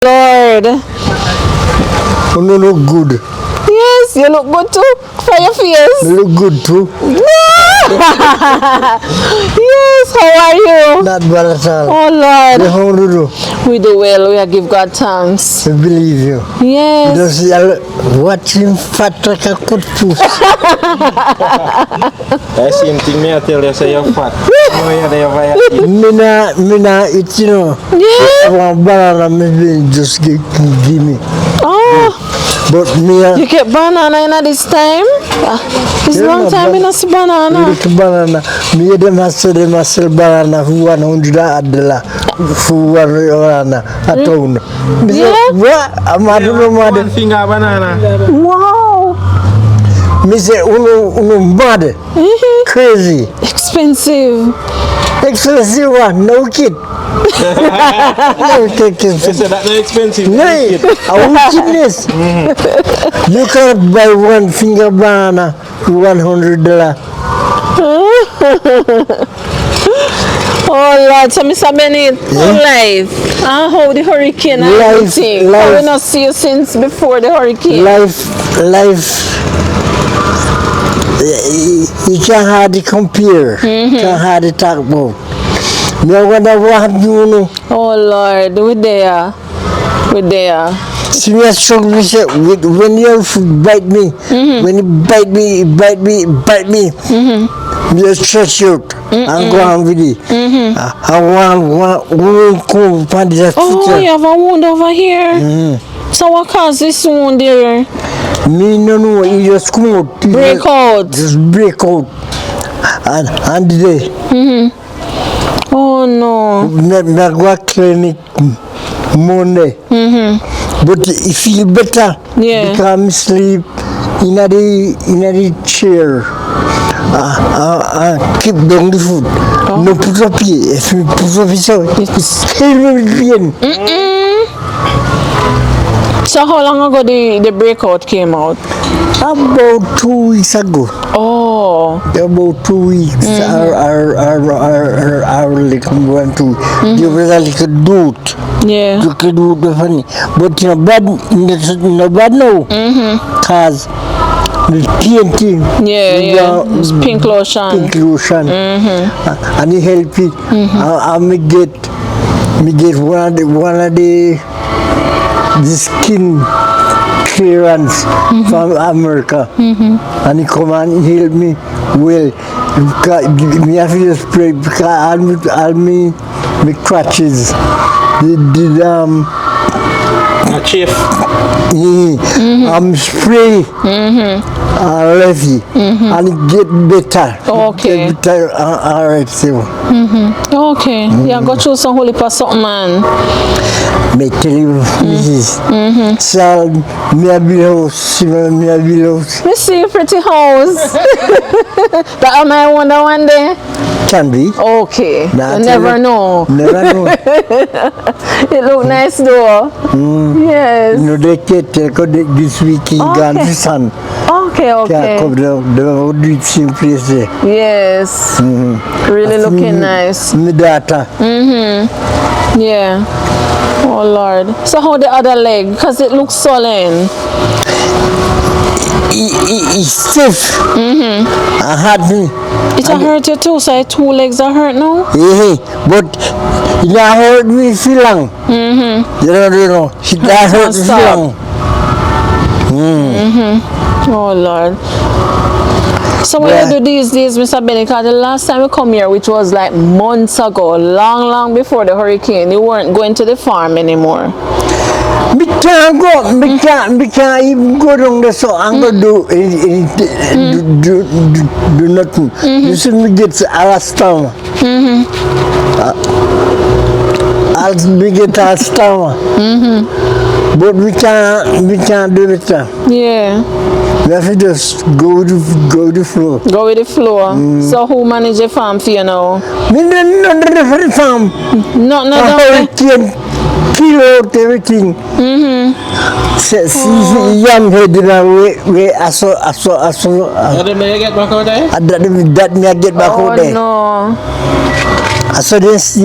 Lord. You look good. Yes, you look good too for your face. You look good too. Yes, how are you? Not bad at all. Oh Lord. How do you do? We do well. We give God thanks. I believe you. Yes. Because you're watching fat like a good puss. That's same thing me I tell you say you're fat. Mina eat, you know. Yeah. One banana maybe just give me. Oh. But me You get banana in this time? It's Yeah, long time in a banana. little banana. Me them sell banana for $100 for one banana a town. Me say, Yeah. what? I'm not know mad. One finger banana. Wow. Me say, uno mad. Crazy. Expensive. Expensive one, no kid. No kid. They say that they're expensive. No, I want kidness. You can't buy one finger banana for $100. Oh Lord, so Mr. Bennett, how life? How the hurricane and Life, everything? life. How we not see you since before the hurricane? Life. You can't hardly compare. Can't hardly talk about. Me wonder what you know. Oh Lord, we there. See me struggle with when you bite me. When you bite me. Me just stretch out and go on with it. I want come find that Oh, future. you have a wound over here. So what caused this wound there? Me no know. You just come out. Break out. Just break out. And today. Oh no. Me go clinic Monday. But it feel better. Yeah. Because I sleep in the chair. Keep down the food. No put up here. If you put up here, it's terrible pain. So how long ago the breakout came out? About 2 weeks ago. Oh. About 2 weeks. Our little one too. There was a little dude. Yeah. Little dude was funny. But no bad now. Cause the TNT. Yeah. It's pink lotion. Pink lotion. And it helped it. And me get one of the skin clearance from America. And he come and help me well. Me have to spray because all me crutches. Chief. I'm spray lefty and it get better. Okay. Get better, alright, so. Okay. You go through some holy for something, man. Me tell you, Mrs. So, me a build house. We see your pretty house. That am I wonder one day? Can be. Okay. Nah, You never know. Never know. It look nice though. Yes. You know, they can't take out this week in Ghana sun. Okay. Can't come down. They will do it same place there. Yes. Really looking nice. Me daughter. Yeah. Oh Lord. So how the other leg? Because it looks swollen. It's stiff. I had me. It hurt you too, so your 2 legs are hurt now? Yeah, but it hurt me for long. You know, it hurt me for long. Oh Lord. So what you do these days, Mr. Bennett? Because the last time we come here, which was like months ago, long before the hurricane, you weren't going to the farm anymore. Me can't go. Me can't even go down there. So I'm gonna do nothing. You see me get Alastama. I'll get Alastama. But we can't do it. Yeah. We have to just go with the flow. Go with the flow. So who manage the farm for you now? Me not for the farm. No. Hurricane kill out everything. Young head in a way. I saw. That may get back out there? That me I get back out there. Oh no. I saw this.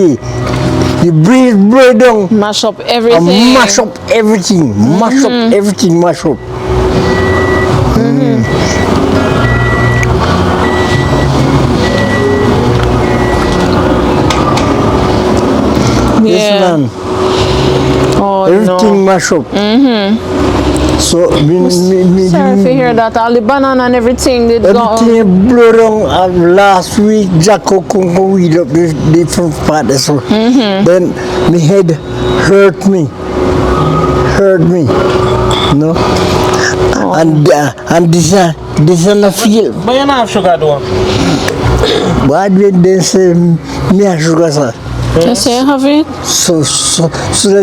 The breeze blow down. Mash up And everything. mash up everything. Mash up everything. Mash up. Yes, Yeah. man. Oh Everything no. mash up. So me Sorry to hear that. All the banana and everything did go. everything blow down. Last week, Jacko Congo weed up the different part. So then my head hurt me. No, and this is not feel. But you don't have sugar though. Why did they say me have sugar, sir? You say you have it? So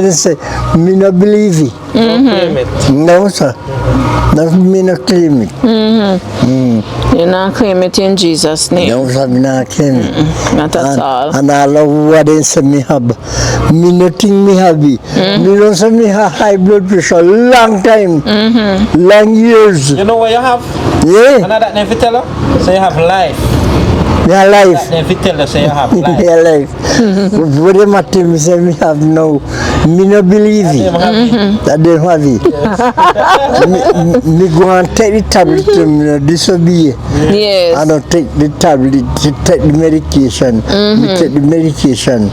they say me not believe it. Don't claim it. No, sir. That me not claim it. You not claim it in Jesus' name. No, sir, me not claim it. Not at all. And I love what they say me have. Me not think me have it. Me don't say me have high blood pressure long time. Long years. You know what you have? Yeah, And that never tell her? So you have life. me alive. That never tell her, so you have life. Me alive. What they matter me say me have no. Me not believe Them it. have it. That they have it. Me go and take the tablet to me disobey. Yes. I don't take the tablet, take the medication. Me take the medication.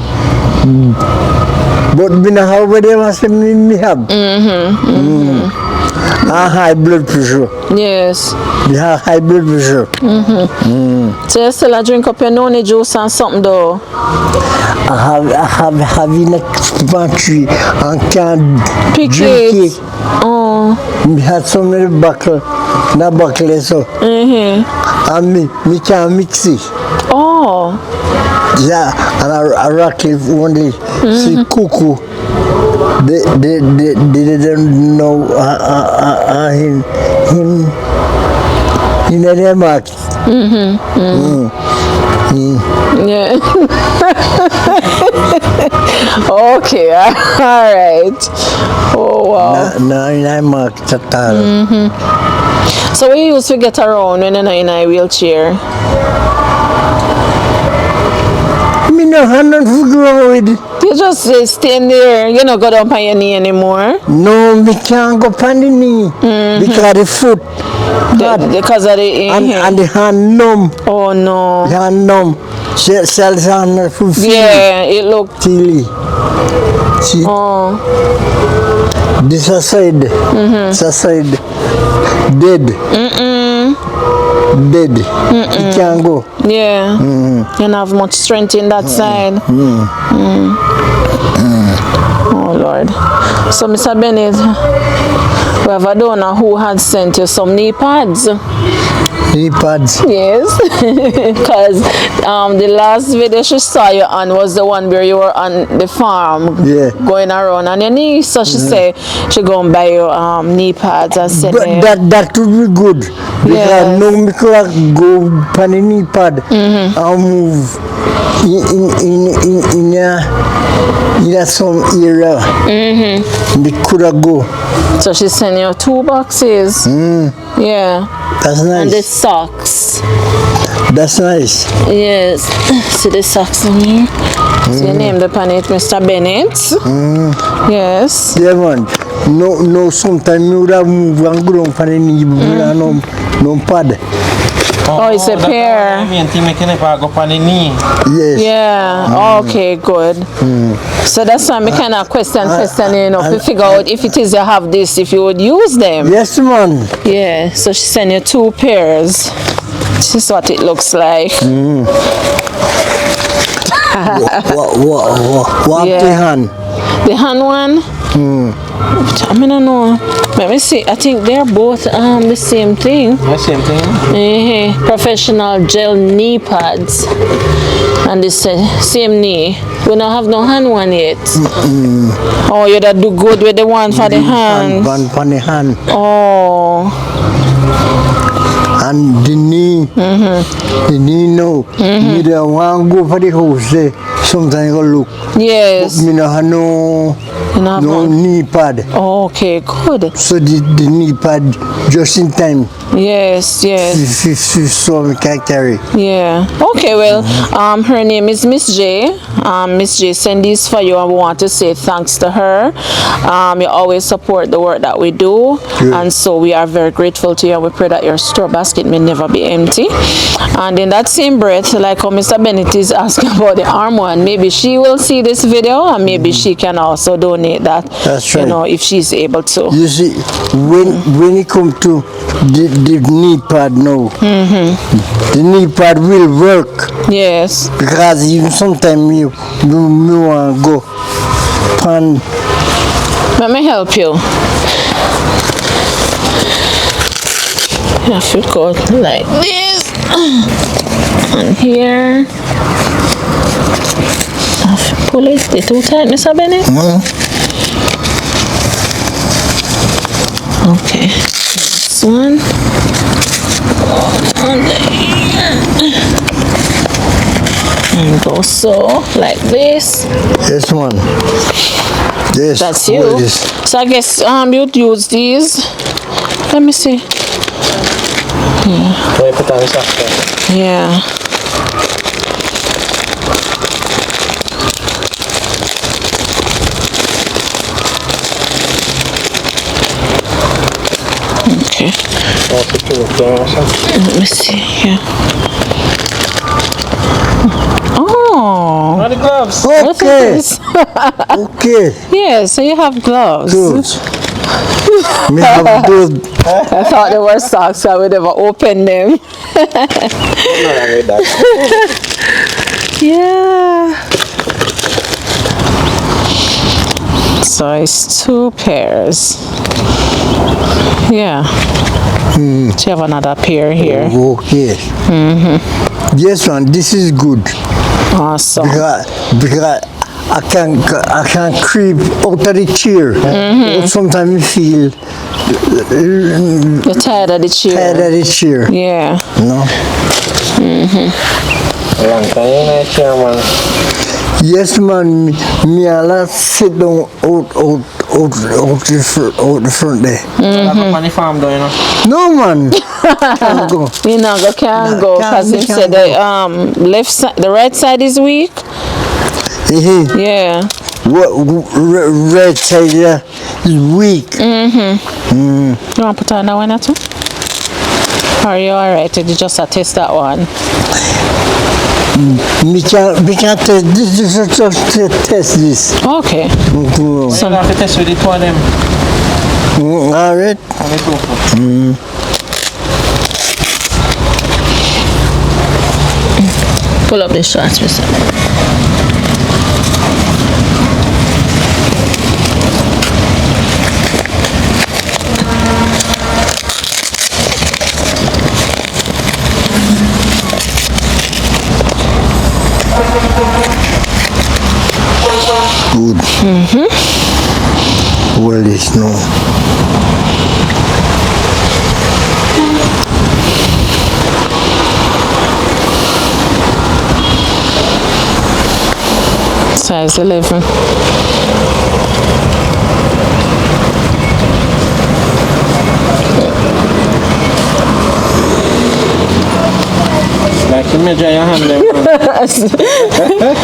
But me not have what they must say me have. I high blood pressure. Yes. Me have high blood pressure. So you still a drink up your noni juice and something though? I have in a pantry and can't Pick drink it. it. Oh. Me had so many buckle, not buckle so. And me can't mix it. Oh. Yeah, and I rock it only. See, cuckoo. They didn't know him in their market. Yeah. Okay. All right. Oh wow. No, in their market at all. So we used to get around when you're not in a wheelchair. Me no have nothing to go with it. You just stay there. You don't go down on your knee anymore. No, me can't go on the knee because the foot Because of the and the hand numb. oh no. The hand numb. Cells on full feel. Yeah, it looked. Tilly. See, Oh. this side. This side. Dead. Dead. He can't go. Yeah. You don't have much strength in that side. Oh Lord. So Mr. Bennett, we have a donor who had sent you some knee pads. Knee pads. Yes. Because the last video she saw you on was the one where you were on the farm going around on your knees. So she said she go and buy you knee pads. I said But that would be good. Because Yes. no me could go on the knee pad and move in some area. Me could go. so she sent you 2 boxes. Yeah. That's And the nice. socks. That's nice. Yes. See the socks in here? So you named upon it Mr. Bennett. Yes. Yeah, man. No, sometimes you would have moved and go down for the knee, but no pad. Oh, it's a that's pair. what I mean, to make it go up on the knee. Yes. Yeah, okay, good. So that's why I kind of questioning, you know, to figure out if it is you have this, if you would use them. Yes, man. Yeah, so she sent you 2 pairs. This is what it looks like. What Yeah. the hand? The hand one? I mean, I don't know. Let me see. I think they're both the same thing. The same thing. Professional gel knee pads. And this same knee. We don't have no hand one yet. Oh, you that do good with the one for the hand. One for the hand. Oh. And the knee. The knee, no. Me don't want to go for the house. sometimes go look. Yes. Me no have no You know, no man. knee pad. Okay, good. So the knee pad just in time. Yes, yes. So we can carry. Yeah. Okay, well, her name is Miss J. Miss J send these for you, and we want to say thanks to her. You always support the work that we do, and so we are very grateful to you, and we pray that your store basket may never be empty. And in that same breath, like how Mr. Bennett is asking about the arm one, maybe she will see this video, and maybe she can also donate that. That's You right. know, if she's able to. You see, when it come to the knee pad now, the knee pad will work Yes. because even sometimes you want to go pan. Let me help you. You have to go like this. And here. Have to pull it. It's too tight, Mr. Bennett? Okay. This one. And and go so, like this. This one. This. That's what you. is- So I guess you'd use these. Let me see. Wait, put on this after. Yeah. Okay. Let me see here. Oh. What are the gloves? Look at Okay. this. Okay. Yeah, so you have gloves. Good. Me have those. I thought they were socks, so I would never open them. No, I read that. Yeah. So it's 2 pairs. Yeah. So you have another pair here. Okay. Yes, one. This is good Awesome. because I can creep out of the chair. Sometimes you feel You're tired of the chair. tired of the chair. Yeah. No. Long time in a chair, man. Yes, man. Me a lot sit down out the front there. Like up on the farm though, you know. No, man. Can't go. You know, can't No, go can't- because we he can't said the left side, the right side is weak. Yeah. What red side is weak. You want to put on that one or two? Or are you alright? Did you just test that one? Me can't test this. Just test this. Okay. Mm, So you have to test with the two of them. all right. And the two. Pull up the shorts, Mr. Good. Well, it's no. Size 11. Like you measure your hand there, man.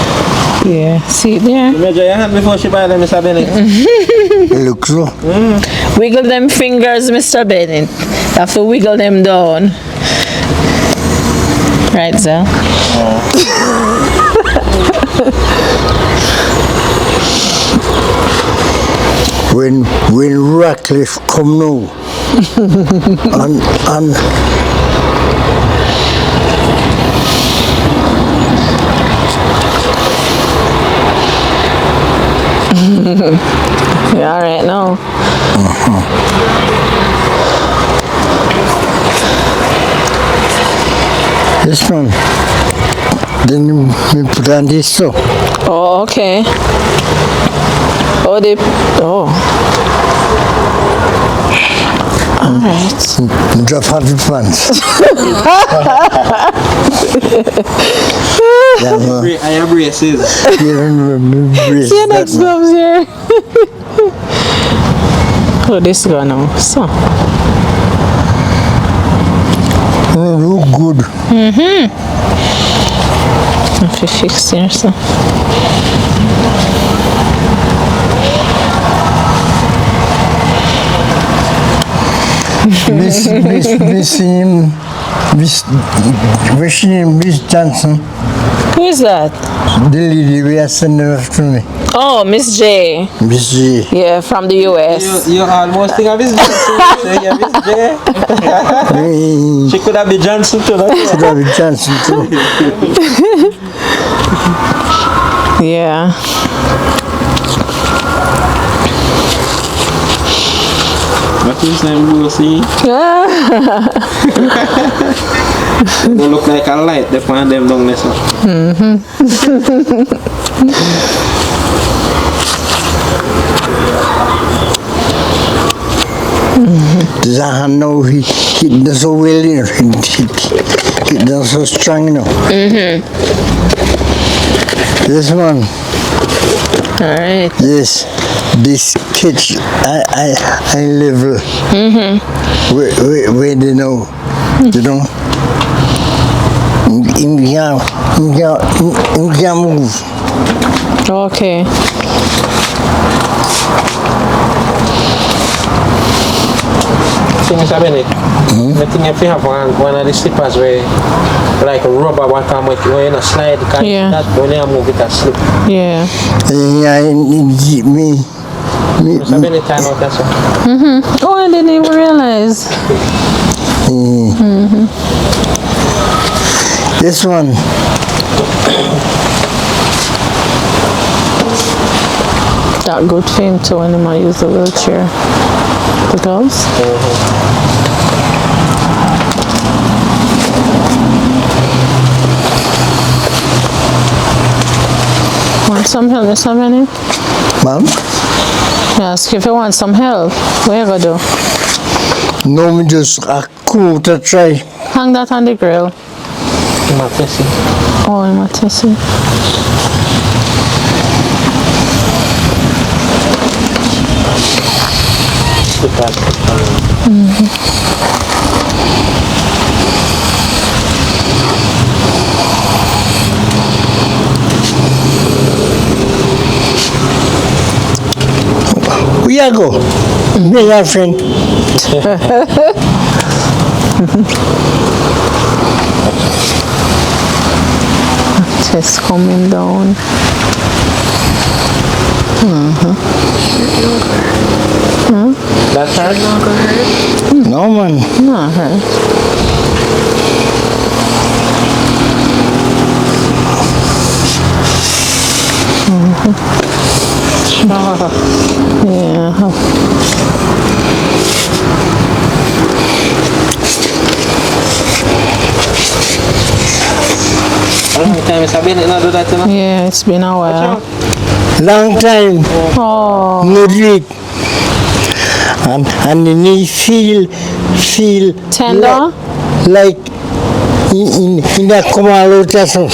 Yeah, see there? You measure your hand before she buy them, Mr. Bennett. Look so. Wiggle them fingers, Mr. Bennett. You have to wiggle them down. Right, Zell? When Ratcliffe come now, and Yeah, all right, no. this one, then you put on this so. Oh, okay. Oh, they. Oh. All right. Drop half the pants. Yeah, man. I have braces. You remember braces, See you that, next man. gloves here. Oh, this go now. So. Look good. If you fix here, so. Miss Johnson, Who is that? the lady we are sending off to me. Oh, Miss J. Miss G. Yeah, from the US. You almost think of Miss Johnson. Yeah, Miss J. She could have been Johnson too. Should have been Johnson too. Yeah. What is name, Lucy? They look like a light. They find them down there. I know he does so well, you know. He does so strong, you know. This one, Alright. this kitchen, I live where they know, you know. You can't move. Okay. See, Mr. Bennett, I think if you have one of the slippers where like a rubber one time when you know slide, can Yeah. that when you move it a slip. Yeah. Yeah, me. Mr. Bennett, time out that's all. Oh, I didn't even realize. This one, That good for him too when he might use the wheelchair. The gloves. Want some help, Mr. Bennett? ma'am. Ask if you want some help. What you gonna do? No, me just a cool to try. Hang that on the grill. My face. Oh, I'm not testing. Where you go? Me, your friend. Test coming down. That hurt? No, man. Not hurt. Yeah. Long time Mr. Bennett not do that, you know? Yeah, it's been a while. Long time. Oh, No drink. And the knee feel tender? like in a coma rotation.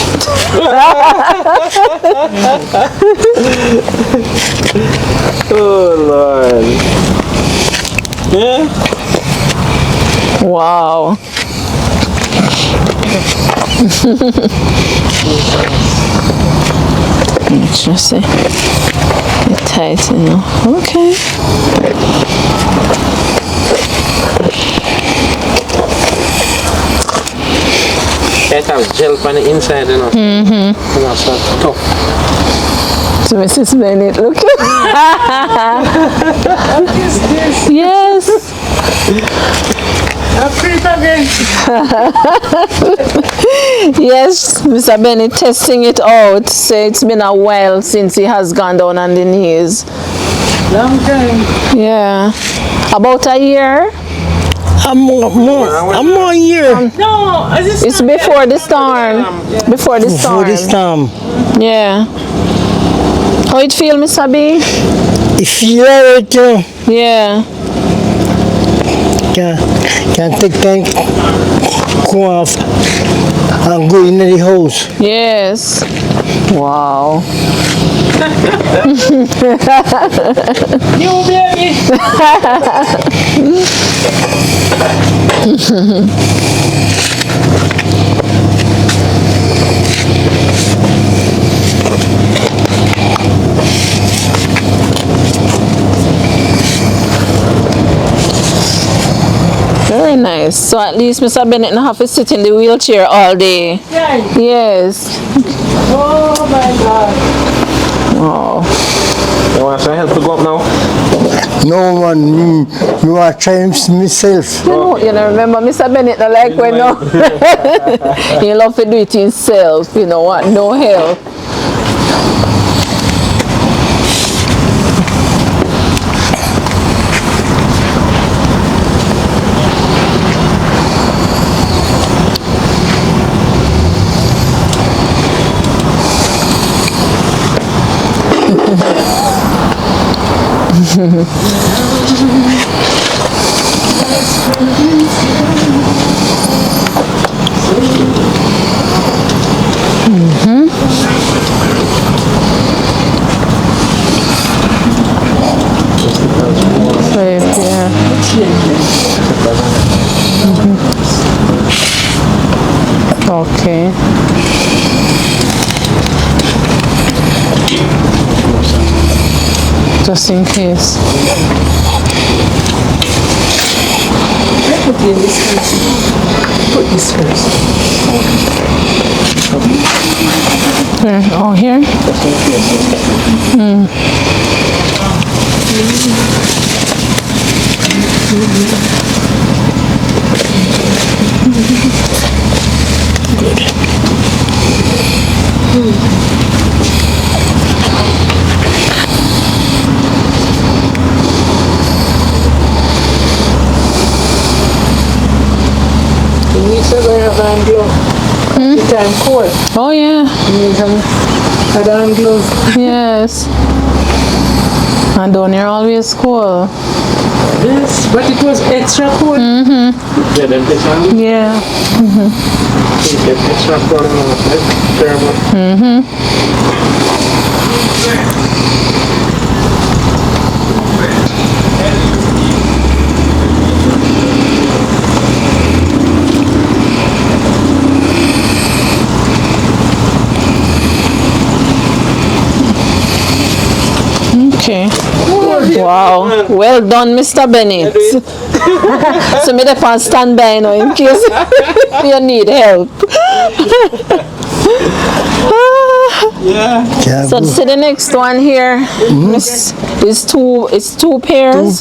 Oh Lord. Yeah? Wow. Interesting. It's tight, you know. Okay. It has gel on the inside, you know. You know, so tough. So Mrs. Bennett, look. Yes. Yes, Mr. Bennett testing it out. Say it's been a while since he has gone down on the knees. Long time. Yeah. About a year? I'm more here. No, It's before the storm. Before the Before storm. this time. Yeah. How it feel, Mr. B? If you are it, Yeah. can take time go off. and go in the house. Yes. Wow. You baby. Very nice. So at least Mr. Bennett don't have to sit in the wheelchair all day. Yeah. Yes. Oh my God. Oh. You want some help to go up now? No man, you are trying myself. You know, remember Mr. Bennett don't like when no. He love to do it himself. You know what? No help. Right, yeah. Okay. Just in case. Put this first. Put this first. Here. Oh, here? You need some hand glove. The time cold. Oh, yeah. You need some hand glove. Yes. And down here always cool. Yes, but it was extra cold. Yeah, them this one. Yeah. Get extra cold and all that. Terrible. Okay. Wow. Well done, Mr. Bennett. So me dey stand by now in case you need help. Yeah. So see the next one here. It's two pairs.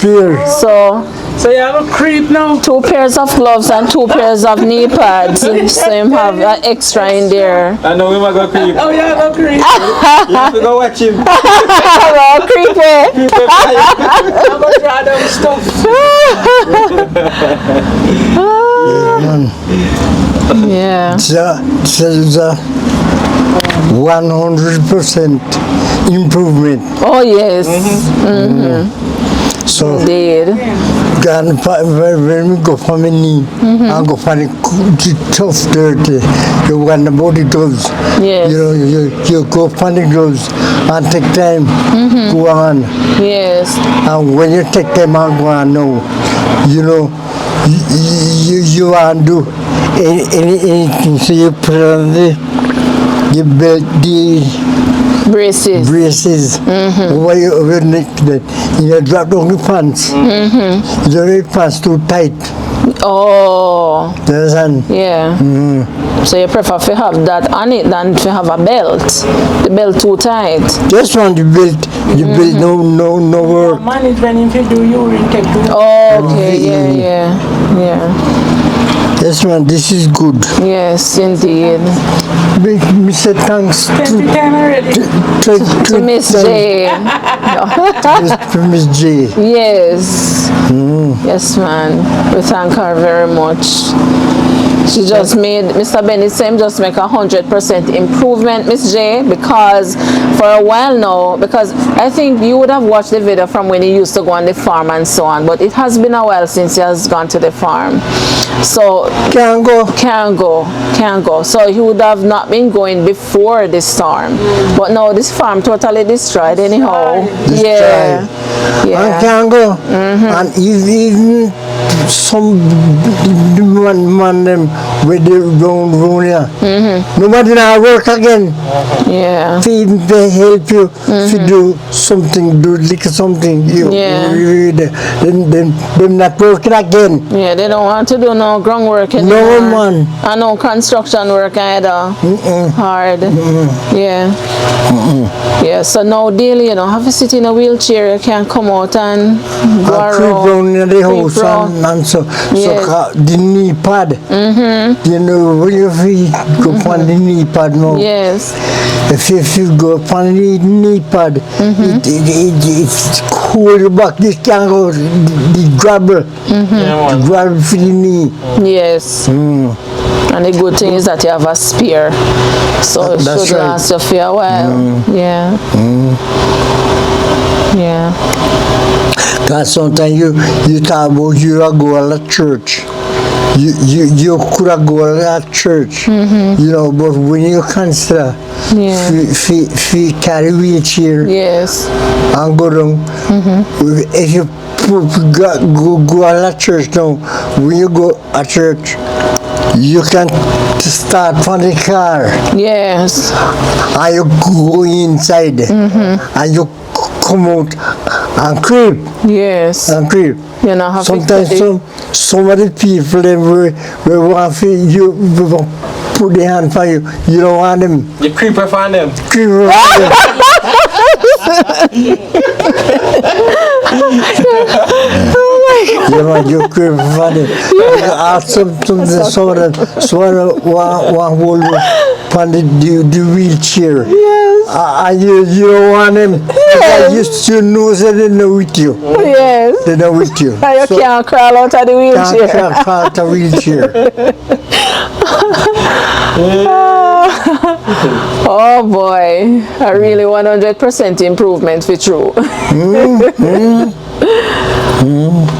Two pairs. So So you have a creep now. 2 pairs of gloves and 2 pairs of knee pads. So you have an extra in there. I know we might go creep. Oh, you have a creep. You have to go watch him. Well, creepy. I'm going to draw them stuff. Yeah. It's a 100% improvement. Oh yes. So Indeed. when we go for my knee, I go for the tough dirty. You want the body gloves. Yes. You go for the gloves and take time. Go on. Yes. And when you take time and go on now, you want to do anything. So you put on you build the braces over your neck. You drop down the pants. You don't make pants too tight. Oh. You understand? Yeah. So you prefer to have that on it than to have a belt. The belt too tight. Just want the belt. The belt no work. Management if you do urine take to Oh, okay. Yeah. Yes, man, this is good. Yes, indeed. Me say thanks time already. To Miss J. to Miss J. Yes. Yes, man. We thank her very much. She just made, Mr. Bennett said, just make 100% improvement, Miss J, because for a while now, because I think you would have watched the video from when he used to go on the farm and so on, but it has been a while since he has gone to the farm. So, Can't go. Can't go. So he would have not been going before the storm. But now this farm totally destroyed anyhow. Yeah. I can't go. And even some man them with the round here. Nobody now work again. Yeah. They help you to do something, do like something. Then not working again. Yeah, they don't want to do no groundwork anymore. No man. And no construction work either. Hard. Yeah. Yeah, so now daily, you know, have to sit in a wheelchair, you can't come out and go around in the house and so the knee pad. You know, when you go on the knee pad now. Yes. If you go on the knee pad, it's cool back. This can't go the gravel. The gravel for the knee. Yes. And the good thing is that you have a spear, so it should last you for a while. Yeah. Yeah. Because sometimes you talk about you go to church. You could go to church, you know, but when you consider if you carry wheelchair and go down, if you go to church now, when you go to church, you can start from the car. Yes. And you go inside and you come out and creep. Yes. And creep. You know, have sometimes some of the people they will want for you put their hand for you. You don't want them. You creep up on them. Creep up on them. You creep up on them. You ask something so that one hold on the wheelchair. Yes. And you don't want them. Because you know that they're not with you. Yes. They're not with you. And you can't crawl out of the wheelchair. Can't crawl out of the wheelchair. Oh boy, I really 100% improvement for true.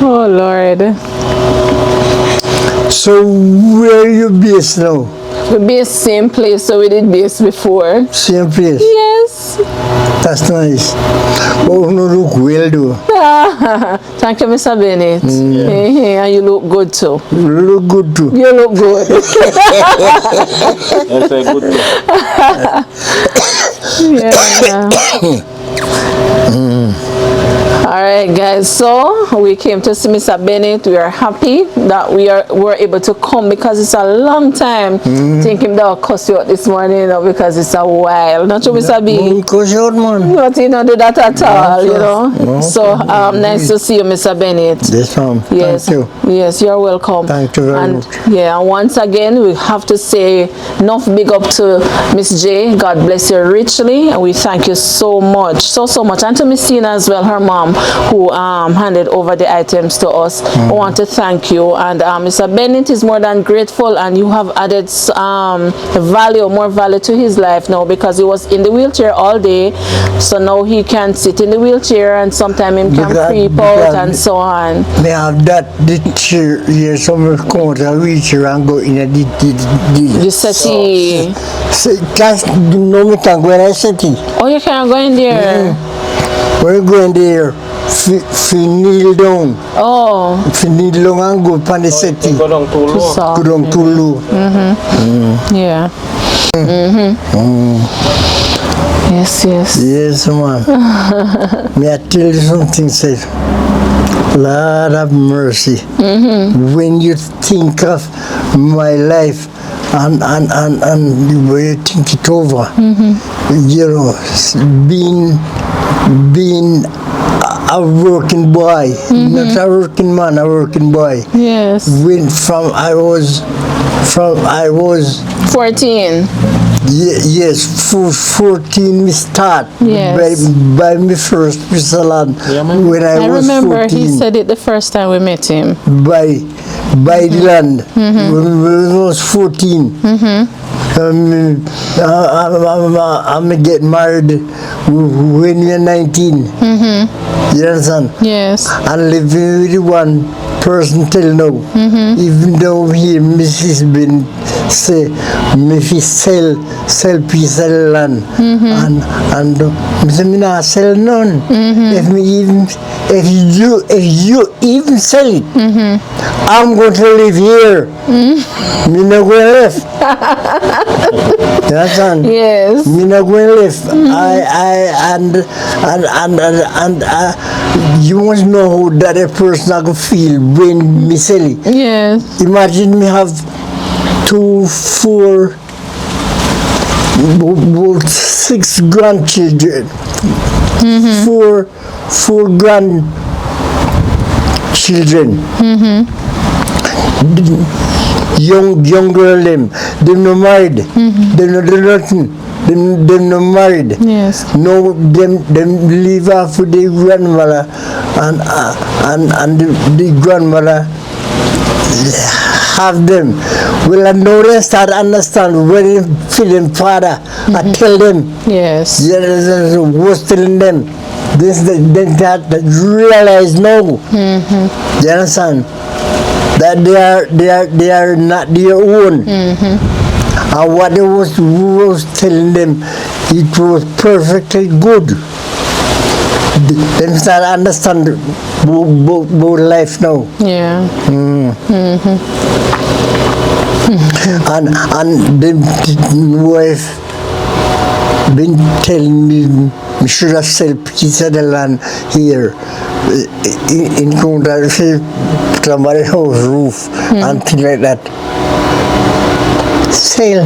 Oh Lord. So where are you based now? We based same place so we did base before. Same place? Yes. That's nice. Oh, no, look well though. Thank you, Mr. Bennett. And you look good too. You look good too. You look good. That's a good Yeah. Alright guys, so we came to see Mr. Bennett. We are happy that were able to come because it's a long time thinking that I'll cuss you out this morning, you know, because it's a while. Not true, Mr. B? Cuss you out, man. But you don't do that at all, you know. No, so nice to see you, Mr. Bennett. Yes, ma'am. Yes. Thank you. Yes, you're welcome. Thank you very much. Yeah, and once again we have to say enough big up to Miss J. God bless you richly, and we thank you so much. So much. And to Miss Tina as well, her mom, who handed over the items to us. I want to thank you, and Mr. Bennett is more than grateful, and you have added more value to his life now, because he was in the wheelchair all day, so now he can sit in the wheelchair and sometimes he can creep out and so on. They have the chair here, some come out of the wheelchair and go in the settee. That's no me can go in the settee. Oh, you can't go in there? When you go in there, if you kneel down. Oh. If you kneel down and go upon the settee. Go down too low. Go down too low. Yeah. Yes. Yes, man. May I tell you something, sir? Lord have mercy. When you think of my life and the way you think it over, you know, being a working boy, not a working man, a working boy. Yes. When I was 14. Yes, 14 we start. Yes. By my first salon when I was remember 14. he said it the first time we met him. By buy the land when I was 14. I'm gonna get married when you're 19. You understand? Yes. And living with one person till now. Even though he Mrs. been say me fi sell piece of land and me not sell none. If you even sell it, I'm going to live here. Me not going to live. You understand? Yes. Me not going to live. You must know how that a person I can feel when me sell it. Yes. Imagine me have 2, 4, about 6 grandchildren. 4 grandchildren. Young girl them no married. Them no do nothing. Them no married. Yes. No, them live off with the grandmother and the grandmother have them. Well, I know they start understand when they feel them father. I tell them. Yes. Yeah, was telling them. That realize now. You understand? That they are not their own. And what they was telling them, it was perfectly good. Them start understand about life now. Yeah. And the wife been telling me should have sell piece of the land here in contrast somebody's house roof and things like that. Sell.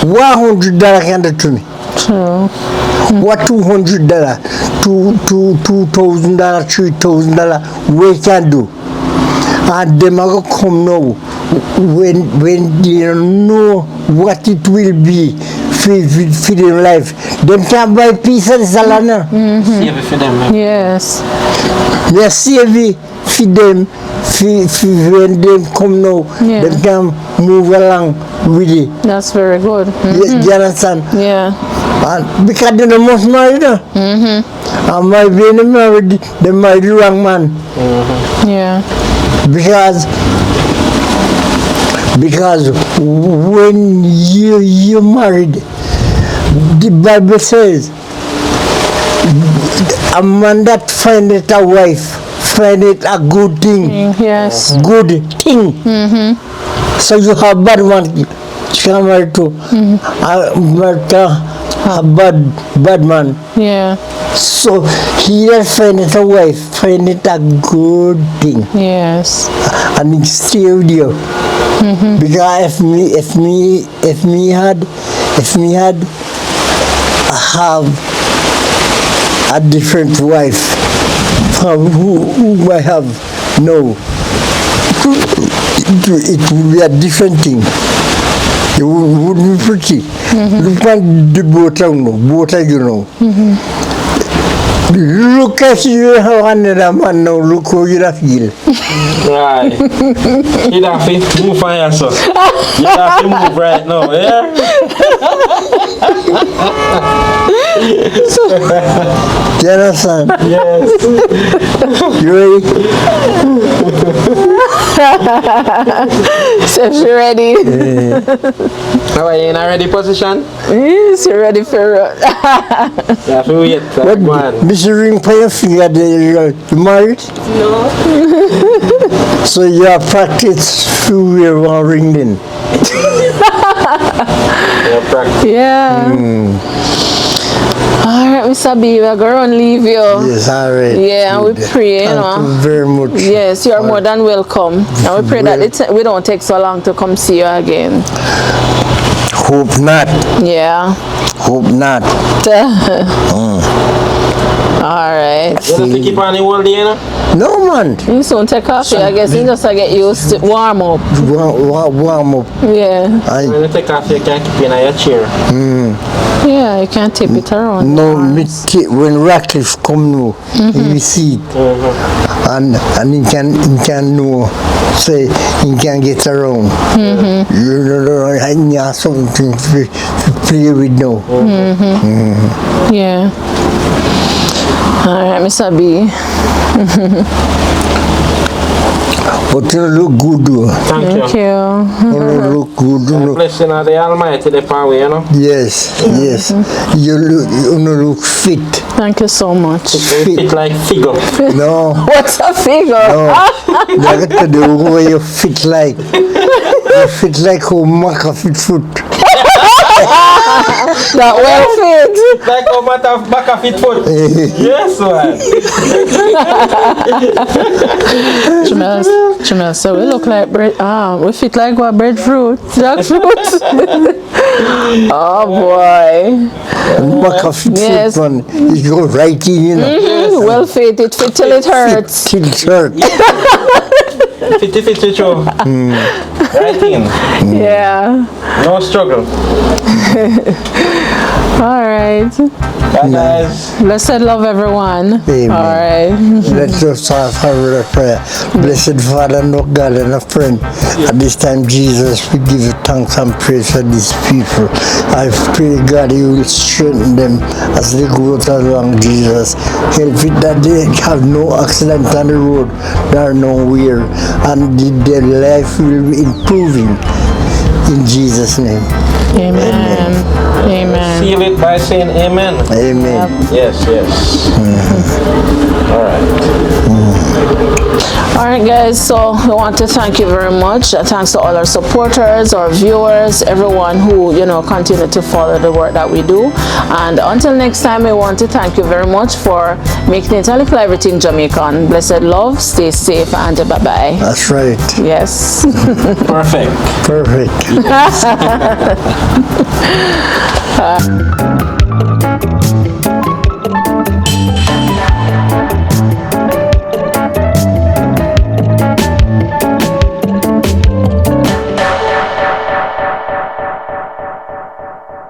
$100 can do to me. True. What $200, $2,000, $3,000 we can do. And them are gonna come now when they know what it will be for their life. Them can buy piece of the land now. Save it for them. Yes. They save it for them. When they come now, Yeah. they can move along with it. That's very good. You understand? Yeah. And because they don't must marry now. And my when they married, they married the wrong man. Yeah. Because when you married, the Bible says a man that findeth a wife findeth a good thing. Yes. Good thing. So you have bad one, you can marry to a bad man. Yeah. So he that findeth a wife findeth a good thing. Yes. And he stay with you. Because if me had have a different wife from who I have now, it would be a different thing. It wouldn't be pretty. Look at the boat, you know. Look at you, how another man now, look how you feel. Right. You have to move on yourself. You have to move right now, yeah? You understand? Yes. You ready? So she ready? Now are you in a ready position? Yes, you ready for it? You have to wait. What? Go on. Mr. Ring for your finger, you married? No. So you have practiced through your ring then? Yeah, practice. Yeah. All right, Mr. B, we're going to leave you. Yes, all right. Yeah, and we Good. pray, you Thank know. you very much. Yes, you're more than welcome. And we pray that we don't take so long to come see you again. Hope not. Yeah. Hope not. All right. You have to keep on the whole day, you know? No, man. You soon take coffee, I guess. You just get used to warm up. Warm up. Yeah. I, When you take off, you can keep in your chair. Yeah, you can tip it around. No, when Ratcliffe come now, you see it. And he can know, say, he can get around. You know, he has something to play with now. Yeah. Alright, Mr. B. But you look good, though. Thank you. You look good, you know. Blessing of the Almighty, the power, you know. Yes. You look fit. Thank you so much. Fit like figure. No. What's a figure? No. Look at the way you fit like. You fit like a maca fit foot. That well fit. Like a matter of back of fit foot. Yes, man. Jamel, so we look like bread. We fit like what? Breadfruit? Jackfruit? Oh boy. Maca fit Yes. foot, man. You go right in, you know. Well fit. It fit till it hurts. Till it hurts. Fit, show. Right in. Yeah. No struggle. All right. Bye, guys. Blessed love, everyone. Amen. All right. Let us have a prayer. Blessed Father, no God and a friend. At this time, Jesus, we give you thanks and praise for these people. I pray, God, you will strengthen them as they go along, Jesus. Help it that they have no accident on the road, they are nowhere, and their life will be improving. In Jesus' name. Amen. Amen. Seal it by saying amen. Amen. Yes. All right. All right, guys. So we want to thank you very much. Thanks to all our supporters, our viewers, everyone who continue to follow the work that we do. And until next time, we want to thank you very much for making it a little everything Jamaican. Blessed love. Stay safe and bye bye. That's right. Yes. Perfect. Perfect.